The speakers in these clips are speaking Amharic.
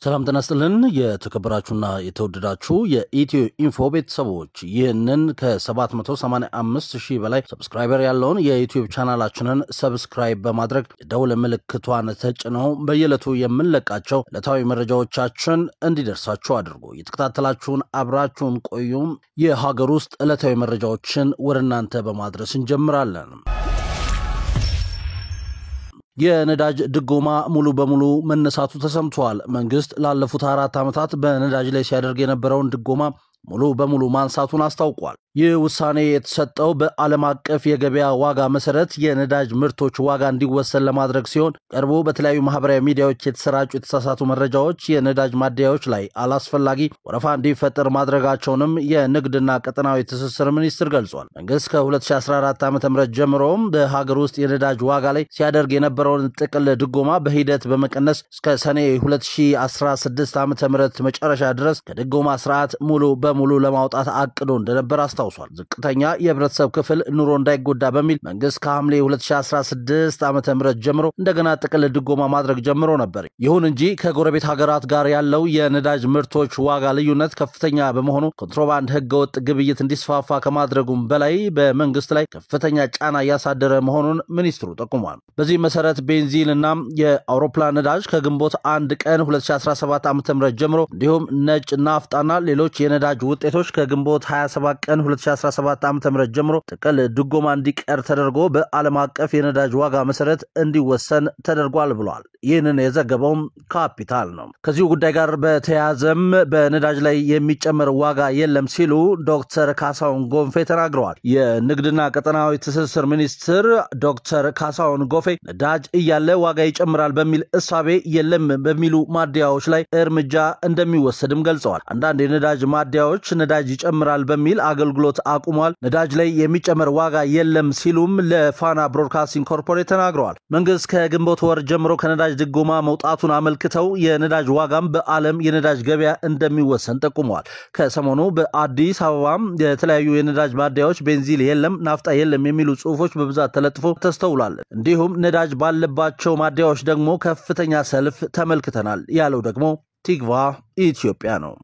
ሰላም ተነስተልን የተከበራችሁና የተወደዳችሁ የኢትዮ ኢንፎ ቤተሰቦች ይህንን ከ785,000 በላይ ሰብስክራይበር ያለውን የዩቲዩብ ቻናላችንን ሰብስክራይብ በማድረግ ደውል ምልክቷን ተጭነው በየለቱ የምንለቃቸው ዕለታዊ መረጃዎቻችን እንዲደርሳችሁ አድርጉ። የተከታተላችሁን አብራችሁን ቆዩ። የሀገር ውስጥ ዕለታዊ መረጃዎችን ወደናንተ በማድረስ እንጀምራለን። የነዳጅ ድጎማ ሙሉ በሙሉ መነሳቱ ተሰምቷል። መንግስት ላለፉት 4 ዓመታት በነዳጅ ላይ ሲያደርግ የነበረውን ድጎማ ሙሉ በሙሉ ማንሳቱን አስታውቋል። ይህ ውሳኔ የተሰጠው በዓለም አቀፍ የገበያ ዋጋ መሰረት የነዳጅ ምርቶች ዋጋ እንዲወሰን ለማድረግ ሲሆን ቀርቦ በተለያዩ ማህበራዊ ሚዲያዎች የተሰራጩ የተሳሳቱ መረጃዎች የነዳጅ ማደያዎች ላይ አላስፈላጊ ወረፋ እንዲፈጠር ማድረጋቸውንም የንግድና ቀጠናዊ ትስስር ሚኒስቴር ገልጿል። መንግስት ከ2014 ዓ.ም ጀምሮ በሀገር ውስጥ የነዳጅ ዋጋ ላይ ሲያደርግ የነበረውን ጥቅል ድጎማ በሂደት በመቀነስ እስከ ሰኔ 2016 ዓ.ም መጨረሻ ድረስ ከድጎማ ስርዓት ሙሉ በሙሉ ለማውጣት አቅዶ እንደነበር አስታውሷል። ዝቅተኛ የህብረተሰብ ክፍል ኑሮ እንዳይጎዳ በሚል መንግስት ከሐምሌ 2016 ዓ.ም ጀምሮ እንደገና ጥቅል ድጎማ ማድረግ ጀምሮ ነበር። ይሁን እንጂ ከጎረቤት ሀገራት ጋር ያለው የነዳጅ ምርቶች ዋጋ ልዩነት ከፍተኛ በመሆኑ ኮንትሮባንድ ህገወጥ ግብይት እንዲስፋፋ ከማድረጉም በላይ በመንግስት ላይ ከፍተኛ ጫና ያሳደረ መሆኑን ሚኒስትሩ ጠቁሟል። በዚህ መሰረት ቤንዚንና የአውሮፕላን ነዳጅ ከግንቦት 1 ቀን 2017 ዓ.ም ጀምሮ እንዲሁም ነጭ ናፍጣና ሌሎች የነዳጅ ውጤቶች ከግንቦት 27 ቀን 2017 ዓ.ም ጀምሮ ጥቅል ድጎማ እንዲቀር ተደርጎ በዓለም አቀፍ የነዳጅ ዋጋ መሰረት እንዲወሰን ተደርጓል ብሏል። ይህንን የዘገበው ካፒታል ነው። ከዚሁ ጉዳይ ጋር በተያያዘም በነዳጅ ላይ የሚጨመር ዋጋ የለም ሲሉ ዶክተር ካሳሁን ጎንፌ ተናግረዋል። የንግድና ቀጠናዊ ትስስር ሚኒስትር ዶክተር ካሳሁን ጎንፌ ነዳጅ እያለ ዋጋ ይጨምራል በሚል እሳቤ የለም በሚሉ ማደያዎች ላይ እርምጃ እንደሚወሰድም ገልጸዋል። አንዳንድ የነዳጅ ማደያዎች ነዳጅ ይጨምራል በሚል አገልግሎት አቁሟል። ነዳጅ ላይ የሚጨመር ዋጋ የለም ሲሉም ለፋና ብሮድካስቲንግ ኮርፖሬት ተናግረዋል። መንግስት ከግንቦት ወር ጀምሮ ከነዳጅ ድጎማ መውጣቱን አመልክተው የነዳጅ ዋጋም በዓለም የነዳጅ ገበያ እንደሚወሰን ጠቁመዋል። ከሰሞኑ በአዲስ አበባ የተለያዩ የነዳጅ ማደያዎች ቤንዚን የለም፣ ናፍጣ የለም የሚሉ ጽሁፎች በብዛት ተለጥፎ ተስተውሏል። እንዲሁም ነዳጅ ባለባቸው ማደያዎች ደግሞ ከፍተኛ ሰልፍ ተመልክተናል ያለው ደግሞ ቲግቫ ኢትዮጵያ ነው።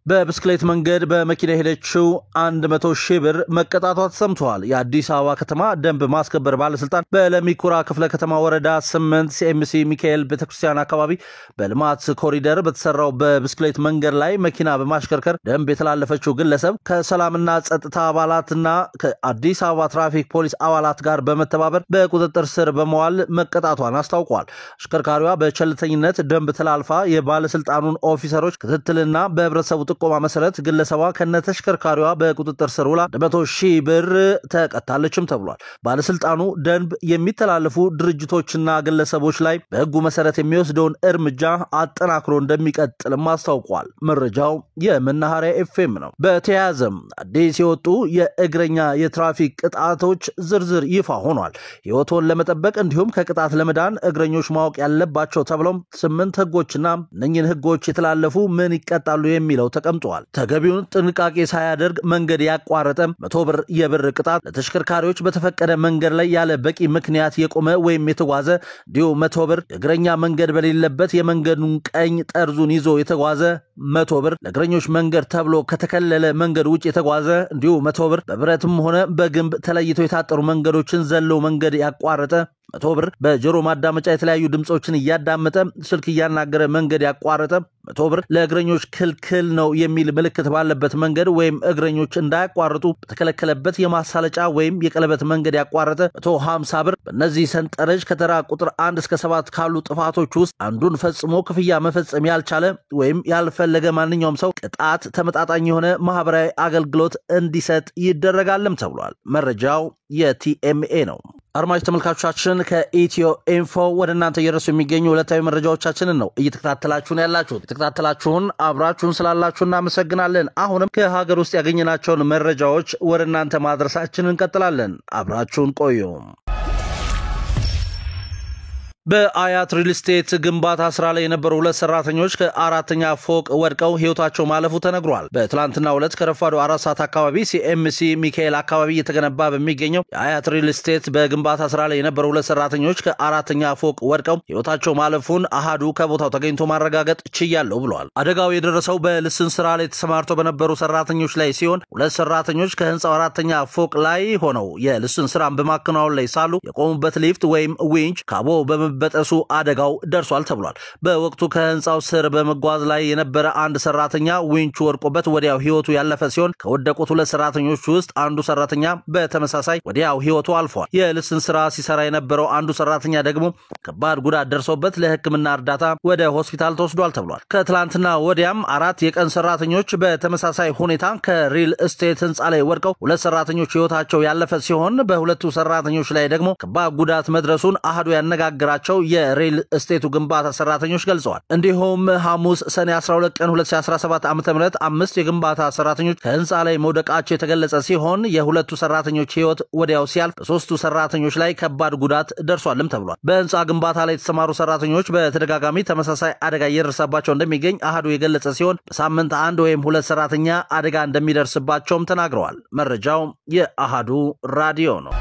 በብስክሌት መንገድ በመኪና ሄደችው 100,000 ብር መቀጣቷ ተሰምቷል። የአዲስ አበባ ከተማ ደንብ ማስከበር ባለስልጣን በለሚኩራ ክፍለ ከተማ ወረዳ 8 ሲኤምሲ ሚካኤል ቤተክርስቲያን አካባቢ በልማት ኮሪደር በተሰራው በብስክሌት መንገድ ላይ መኪና በማሽከርከር ደንብ የተላለፈችው ግለሰብ ከሰላምና ጸጥታ አባላትና ከአዲስ አበባ ትራፊክ ፖሊስ አባላት ጋር በመተባበር በቁጥጥር ስር በመዋል መቀጣቷን አስታውቋል። አሽከርካሪዋ በቸልተኝነት ደንብ ተላልፋ የባለስልጣኑን ኦፊሰሮች ክትትልና በህብረተሰቡ ቆማ መሰረት ግለሰቧ ከነተሽከርካሪዋ በቁጥጥር ስር ውላ 100,000 ብር ተቀጣለችም ተብሏል። ባለስልጣኑ ደንብ የሚተላለፉ ድርጅቶችና ግለሰቦች ላይ በህጉ መሰረት የሚወስደውን እርምጃ አጠናክሮ እንደሚቀጥልም አስታውቋል። መረጃው የመናኸሪያ ኤፍኤም ነው። በተያያዘም አዲስ የወጡ የእግረኛ የትራፊክ ቅጣቶች ዝርዝር ይፋ ሆኗል። ህይወቶን ለመጠበቅ እንዲሁም ከቅጣት ለመዳን እግረኞች ማወቅ ያለባቸው ተብለው 8 ህጎችና እነኚህን ህጎች የተላለፉ ምን ይቀጣሉ የሚለው ተቀምጧል። ተገቢውን ጥንቃቄ ሳያደርግ መንገድ ያቋረጠ 100 ብር የብር ቅጣት፣ ለተሽከርካሪዎች በተፈቀደ መንገድ ላይ ያለ በቂ ምክንያት የቆመ ወይም የተጓዘ እንዲሁ 100 ብር፣ እግረኛ መንገድ በሌለበት የመንገዱን ቀኝ ጠርዙን ይዞ የተጓዘ 100 ብር፣ ለእግረኞች መንገድ ተብሎ ከተከለለ መንገድ ውጭ የተጓዘ እንዲሁ 100 ብር፣ በብረትም ሆነ በግንብ ተለይቶ የታጠሩ መንገዶችን ዘሎ መንገድ ያቋረጠ 100 ብር፣ በጆሮ ማዳመጫ የተለያዩ ድምጾችን እያዳመጠ ስልክ እያናገረ መንገድ ያቋረጠ 100 ብር፣ ለእግረኞች ክልክል ነው የሚል ምልክት ባለበት መንገድ ወይም እግረኞች እንዳያቋርጡ በተከለከለበት የማሳለጫ ወይም የቀለበት መንገድ ያቋረጠ 150 ብር። በእነዚህ ሰንጠረዥ ከተራ ቁጥር 1 እስከ 7 ካሉ ጥፋቶች ውስጥ አንዱን ፈጽሞ ክፍያ መፈጸም ያልቻለ ወይም ያልፈለገ ማንኛውም ሰው ቅጣት ተመጣጣኝ የሆነ ማህበራዊ አገልግሎት እንዲሰጥ ይደረጋልም ተብሏል። መረጃው የቲኤምኤ ነው። አድማጭ ተመልካቾቻችን ከኢትዮ ኢንፎ ወደናንተ እየደረሱ የሚገኙ ዕለታዊ መረጃዎቻችንን ነው እየተከታተላችሁን ያላችሁት። የተከታተላችሁን አብራችሁን ስላላችሁ እናመሰግናለን። አሁንም ከሀገር ውስጥ ያገኘናቸውን መረጃዎች ወደናንተ ማድረሳችንን እንቀጥላለን። አብራችሁን ቆዩ። በአያት ሪል ስቴት ግንባታ ስራ ላይ የነበሩ ሁለት ሰራተኞች ከአራተኛ ፎቅ ወድቀው ህይወታቸው ማለፉ ተነግሯል። በትላንትናው ዕለት ከረፋዱ 4 ሰዓት አካባቢ ሲኤምሲ ሚካኤል አካባቢ እየተገነባ በሚገኘው የአያት ሪል ስቴት በግንባታ ስራ ላይ የነበሩ ሁለት ሰራተኞች ከአራተኛ ፎቅ ወድቀው ህይወታቸው ማለፉን አሃዱ ከቦታው ተገኝቶ ማረጋገጥ ችያለሁ ብሏል። አደጋው የደረሰው በልስን ስራ ላይ ተሰማርተው በነበሩ ሰራተኞች ላይ ሲሆን ሁለት ሰራተኞች ከህንጻው አራተኛ ፎቅ ላይ ሆነው የልስን ስራን በማከናወን ላይ ሳሉ የቆሙበት ሊፍት ወይም ዊንች ካቦ በመበጠሱ አደጋው ደርሷል ተብሏል። በወቅቱ ከህንጻው ስር በመጓዝ ላይ የነበረ አንድ ሰራተኛ ዊንቹ ወድቆበት ወዲያው ህይወቱ ያለፈ ሲሆን ከወደቁት ሁለት ሰራተኞች ውስጥ አንዱ ሰራተኛ በተመሳሳይ ወዲያው ህይወቱ አልፏል። የልስን ስራ ሲሰራ የነበረው አንዱ ሰራተኛ ደግሞ ከባድ ጉዳት ደርሶበት ለህክምና እርዳታ ወደ ሆስፒታል ተወስዷል ተብሏል። ከትላንትና ወዲያም 4 የቀን ሰራተኞች በተመሳሳይ ሁኔታ ከሪል ስቴት ህንጻ ላይ ወድቀው ሁለት ሰራተኞች ህይወታቸው ያለፈ ሲሆን በሁለቱ ሰራተኞች ላይ ደግሞ ከባድ ጉዳት መድረሱን አሃዱ ያነጋገራቸው የሪል ስቴቱ ግንባታ ሰራተኞች ገልጸዋል። እንዲሁም ሐሙስ ሰኔ 12 ቀን 2017 ዓ.ም 5 የግንባታ ሰራተኞች ከህንጻ ላይ መውደቃቸው የተገለጸ ሲሆን የሁለቱ ሰራተኞች ህይወት ወዲያው ሲያልፍ በሶስቱ ሰራተኞች ላይ ከባድ ጉዳት ደርሷልም ተብሏል። በህንጻ ግንባታ ላይ የተሰማሩ ሰራተኞች በተደጋጋሚ ተመሳሳይ አደጋ እየደረሰባቸው እንደሚገኝ አሃዱ የገለጸ ሲሆን በሳምንት 1 ወይም 2 ሰራተኛ አደጋ እንደሚደርስባቸውም ተናግረዋል። መረጃው የአሃዱ ራዲዮ ነው።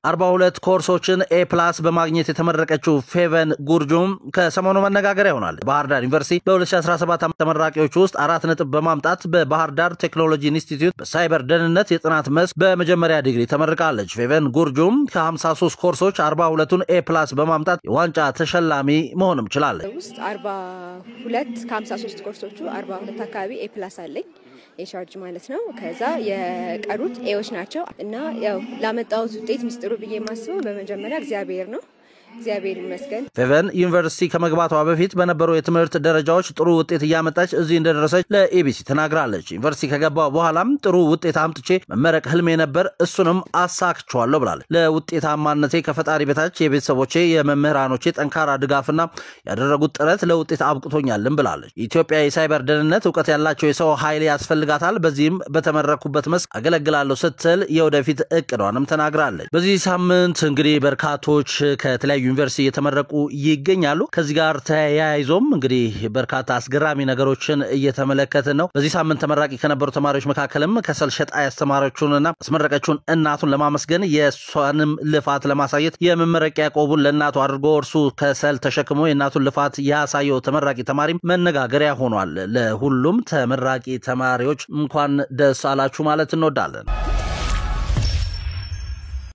42 ኮርሶችን ኤ+ በማግኘት የተመረቀችው ፌቨን ጉርጁም ከሰሞኑ መነጋገሪያ ሆናል። ባህር ዳር ዩኒቨርሲቲ በ2017 ዓ.ም ተመራቂዎች ውስጥ 4 ነጥብ በማምጣት በባህር ዳር ቴክኖሎጂ ኢንስቲትዩት በሳይበር ደህንነት የጥናት መስክ በመጀመሪያ ዲግሪ ተመርቃለች። ፌቨን ጉርጁም ከ53 ኮርሶች 42ቱን ኤ+ በማምጣት የዋንጫ ተሸላሚ መሆንም ችላለች። ውስጥ 42 ከ53 ኮርሶቹ 42 አካባቢ ኤ+ አለኝ የቻርጅ ማለት ነው። ከዛ የቀሩት ኤዎች ናቸው እና ያው ላመጣሁት ውጤት ሚስጥሩ ብዬ ማስበው በመጀመሪያ እግዚአብሔር ነው። እግዚአብሔር ይመስገን። ፌቨን ዩኒቨርሲቲ ከመግባቷ በፊት በነበሩ የትምህርት ደረጃዎች ጥሩ ውጤት እያመጣች እዚህ እንደደረሰች ለኤቢሲ ተናግራለች። ዩኒቨርሲቲ ከገባው በኋላም ጥሩ ውጤት አምጥቼ መመረቅ ህልሜ ነበር፣ እሱንም አሳክቻለሁ ብላለች። ለውጤታማነቴ ከፈጣሪ በታች የቤተሰቦቼ የመምህራኖቼ ጠንካራ ድጋፍና ያደረጉት ጥረት ለውጤት አብቅቶኛልም ብላለች። ኢትዮጵያ የሳይበር ደህንነት እውቀት ያላቸው የሰው ኃይል ያስፈልጋታል፣ በዚህም በተመረኩበት መስክ አገለግላለሁ ስትል የወደፊት እቅዷንም ተናግራለች። በዚህ ሳምንት እንግዲህ በርካቶች ከተለያዩ ዩኒቨርሲቲ የተመረቁ ይገኛሉ። ከዚህ ጋር ተያይዞም እንግዲህ በርካታ አስገራሚ ነገሮችን እየተመለከትን ነው። በዚህ ሳምንት ተመራቂ ከነበሩ ተማሪዎች መካከልም ከሰል ሸጣ ያስተማረችውንና አስመረቀችውን እናቱን ለማመስገን የሷንም ልፋት ለማሳየት የመመረቂያ ቆቡን ለእናቱ አድርጎ እርሱ ከሰል ተሸክሞ የእናቱን ልፋት ያሳየው ተመራቂ ተማሪም መነጋገሪያ ሆኗል። ለሁሉም ተመራቂ ተማሪዎች እንኳን ደስ አላችሁ ማለት እንወዳለን።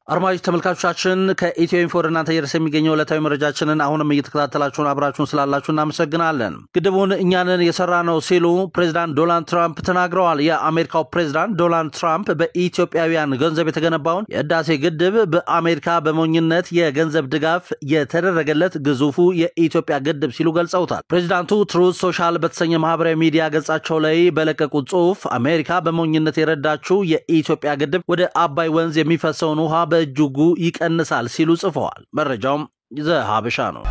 አርማጅ ተመልካቾቻችን ከኢትዮ ኢንፎ እናንተ እየደረሰ የሚገኘው ዕለታዊ መረጃችንን አሁንም እየተከታተላችሁን አብራችሁን ስላላችሁ እናመሰግናለን። ግድቡን እኛንን የሰራ ነው ሲሉ ፕሬዝዳንት ዶናልድ ትራምፕ ተናግረዋል። የአሜሪካው ፕሬዝዳንት ዶናልድ ትራምፕ በኢትዮጵያውያን ገንዘብ የተገነባውን የህዳሴ ግድብ በአሜሪካ በሞኝነት የገንዘብ ድጋፍ የተደረገለት ግዙፉ የኢትዮጵያ ግድብ ሲሉ ገልጸውታል። ፕሬዝዳንቱ ትሩዝ ሶሻል በተሰኘ ማህበራዊ ሚዲያ ገጻቸው ላይ በለቀቁት ጽሑፍ አሜሪካ በሞኝነት የረዳችው የኢትዮጵያ ግድብ ወደ አባይ ወንዝ የሚፈሰውን ውሃ በእጅጉ ይቀንሳል ሲሉ ጽፈዋል። መረጃውም ዘሀበሻ ነው።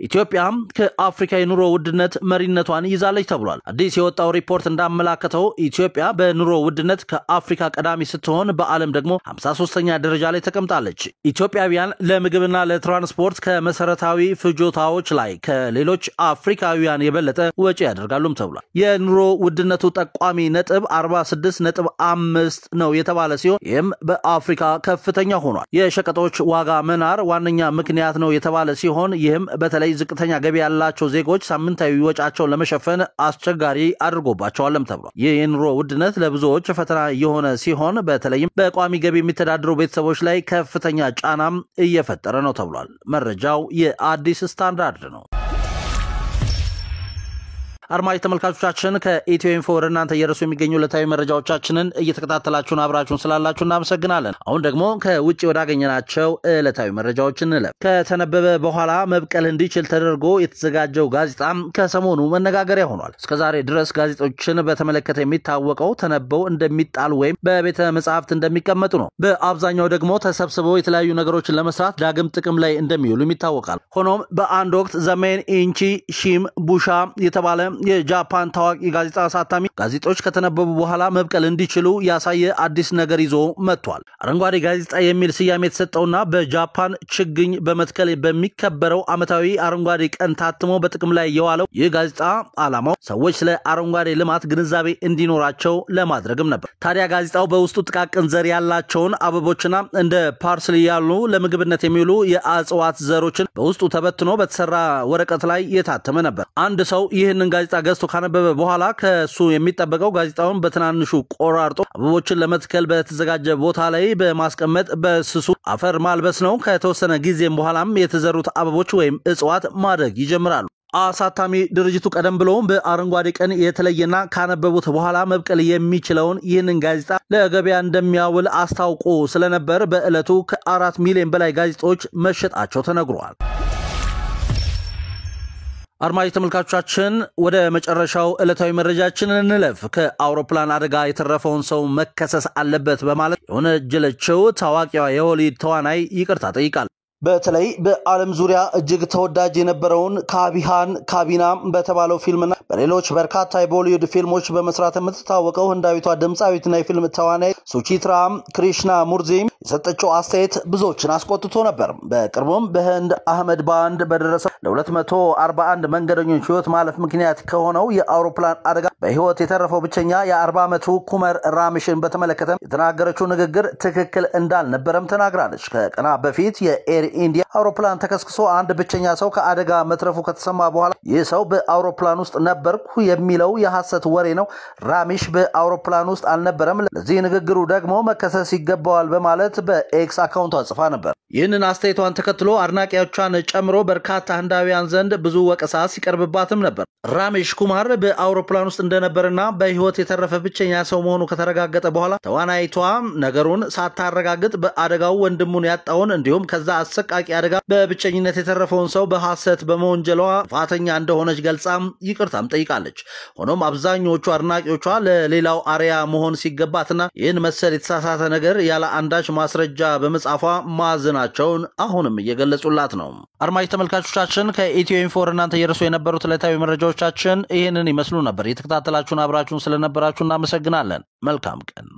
ኢትዮጵያ ከአፍሪካ የኑሮ ውድነት መሪነቷን ይዛለች ተብሏል። አዲስ የወጣው ሪፖርት እንዳመላከተው ኢትዮጵያ በኑሮ ውድነት ከአፍሪካ ቀዳሚ ስትሆን በዓለም ደግሞ 53ኛ ደረጃ ላይ ተቀምጣለች። ኢትዮጵያውያን ለምግብና ለትራንስፖርት ከመሰረታዊ ፍጆታዎች ላይ ከሌሎች አፍሪካውያን የበለጠ ወጪ ያደርጋሉም ተብሏል። የኑሮ ውድነቱ ጠቋሚ ነጥብ 46.5 ነው የተባለ ሲሆን ይህም በአፍሪካ ከፍተኛ ሆኗል። የሸቀጦች ዋጋ መናር ዋነኛ ምክንያት ነው የተባለ ሲሆን ይህም በተለይ ዝቅተኛ ገቢ ያላቸው ዜጎች ሳምንታዊ ወጫቸውን ለመሸፈን አስቸጋሪ አድርጎባቸዋልም ተብሏል። ይህ የኑሮ ውድነት ለብዙዎች ፈተና የሆነ ሲሆን በተለይም በቋሚ ገቢ የሚተዳደሩ ቤተሰቦች ላይ ከፍተኛ ጫናም እየፈጠረ ነው ተብሏል። መረጃው የአዲስ ስታንዳርድ ነው። አርማጅ ተመልካቾቻችን ከኢትዮ ኢንፎ እናንተ እየደረሱ የሚገኙ ዕለታዊ መረጃዎቻችንን እየተከታተላችሁን አብራችሁን ስላላችሁ እናመሰግናለን። አሁን ደግሞ ከውጪ ወዳገኘናቸው ዕለታዊ መረጃዎች እንለፍ። ከተነበበ በኋላ መብቀል እንዲችል ተደርጎ የተዘጋጀው ጋዜጣ ከሰሞኑ መነጋገሪያ ሆኗል። እስከዛሬ ድረስ ጋዜጦችን በተመለከተ የሚታወቀው ተነበው እንደሚጣሉ ወይም በቤተ መጻሕፍት እንደሚቀመጡ ነው። በአብዛኛው ደግሞ ተሰብስበው የተለያዩ ነገሮችን ለመስራት ዳግም ጥቅም ላይ እንደሚውሉ ይታወቃል። ሆኖም በአንድ ወቅት ዘሜን ኢንቺ ሺም ቡሻ የተባለ የጃፓን ታዋቂ ጋዜጣ አሳታሚ ጋዜጦች ከተነበቡ በኋላ መብቀል እንዲችሉ ያሳየ አዲስ ነገር ይዞ መጥቷል። አረንጓዴ ጋዜጣ የሚል ስያሜ የተሰጠውና በጃፓን ችግኝ በመትከል በሚከበረው ዓመታዊ አረንጓዴ ቀን ታትሞ በጥቅም ላይ የዋለው ይህ ጋዜጣ ዓላማው ሰዎች ስለ አረንጓዴ ልማት ግንዛቤ እንዲኖራቸው ለማድረግም ነበር። ታዲያ ጋዜጣው በውስጡ ጥቃቅን ዘር ያላቸውን አበቦችና እንደ ፓርስሊ ያሉ ለምግብነት የሚውሉ የአጽዋት ዘሮችን በውስጡ ተበትኖ በተሰራ ወረቀት ላይ የታተመ ነበር። አንድ ሰው ይህንን ጋዜጣ ገዝቶ ካነበበ በኋላ ከሱ የሚጠበቀው ጋዜጣውን በትናንሹ ቆራርጦ አበቦችን ለመትከል በተዘጋጀ ቦታ ላይ በማስቀመጥ በስሱ አፈር ማልበስ ነው። ከተወሰነ ጊዜም በኋላም የተዘሩት አበቦች ወይም እጽዋት ማደግ ይጀምራሉ። አሳታሚ ድርጅቱ ቀደም ብሎ በአረንጓዴ ቀን የተለየና ካነበቡት በኋላ መብቀል የሚችለውን ይህንን ጋዜጣ ለገበያ እንደሚያውል አስታውቆ ስለነበር በእለቱ ከ4 ሚሊዮን በላይ ጋዜጦች መሸጣቸው ተነግሯል። አድማጭ ተመልካቾቻችን ወደ መጨረሻው ዕለታዊ መረጃችን እንለፍ። ከአውሮፕላን አደጋ የተረፈውን ሰው መከሰስ አለበት በማለት የወነጀለችው ታዋቂዋ የሆሊውድ ተዋናይ ይቅርታ ጠይቃለች። በተለይ በዓለም ዙሪያ እጅግ ተወዳጅ የነበረውን ካቢና በተባለው ፊልምና በሌሎች በርካታ የቦሊውድ ፊልሞች በመስራት የምትታወቀው ህንዳዊቷ ድምጻዊትና የፊልም ተዋናይ ሱቺትራ ክሪሽና ሙርዚ የሰጠችው አስተያየት ብዙዎችን አስቆጥቶ ነበር። በቅርቡም በህንድ አህመድ ባንድ በደረሰው ለ241 መንገደኞች ህይወት ማለፍ ምክንያት ከሆነው የአውሮፕላን አደጋ በህይወት የተረፈው ብቸኛ የ40 ዓመቱ ኩመር ራሚሽን በተመለከተ የተናገረችው ንግግር ትክክል እንዳልነበረም ተናግራለች። ከቀና በፊት የኤር ኢንዲያ አውሮፕላን ተከስክሶ አንድ ብቸኛ ሰው ከአደጋ መትረፉ ከተሰማ በኋላ ይህ ሰው በአውሮፕላን ውስጥ ነበርኩ የሚለው የሐሰት ወሬ ነው። ራሚሽ በአውሮፕላን ውስጥ አልነበረም። ለዚህ ንግግሩ ደግሞ መከሰስ ይገባዋል በማለት በኤክስ አካውንቷ ጽፋ ነበር። ይህንን አስተያየቷን ተከትሎ አድናቂዎቿን ጨምሮ በርካታ ህንዳውያን ዘንድ ብዙ ወቀሳ ሲቀርብባትም ነበር። ራሚሽ ኩማር በአውሮፕላን ውስጥ እንደነበርና በህይወት የተረፈ ብቸኛ ሰው መሆኑ ከተረጋገጠ በኋላ ተዋናይቷ ነገሩን ሳታረጋግጥ በአደጋው ወንድሙን ያጣውን እንዲሁም ከዛ አሰቃቂ አደጋ በብቸኝነት የተረፈውን ሰው በሐሰት በመወንጀሏ ጥፋተኛ እንደሆነች ገልጻም ይቅርታም ጠይቃለች። ሆኖም አብዛኞቹ አድናቂዎቿ ለሌላው አርያ መሆን ሲገባትና ይህን መሰል የተሳሳተ ነገር ያለ አንዳች ማስረጃ በመጻፏ ማዘናቸውን አሁንም እየገለጹላት ነው። አድማጭ ተመልካቾቻችን ከኢትዮ ኢንፎ እናንተ የርሶ የነበሩት ዕለታዊ መረጃዎቻችን ይህንን ይመስሉ ነበር። የተከታተላችሁን አብራችሁን ስለነበራችሁ እናመሰግናለን። መልካም ቀን።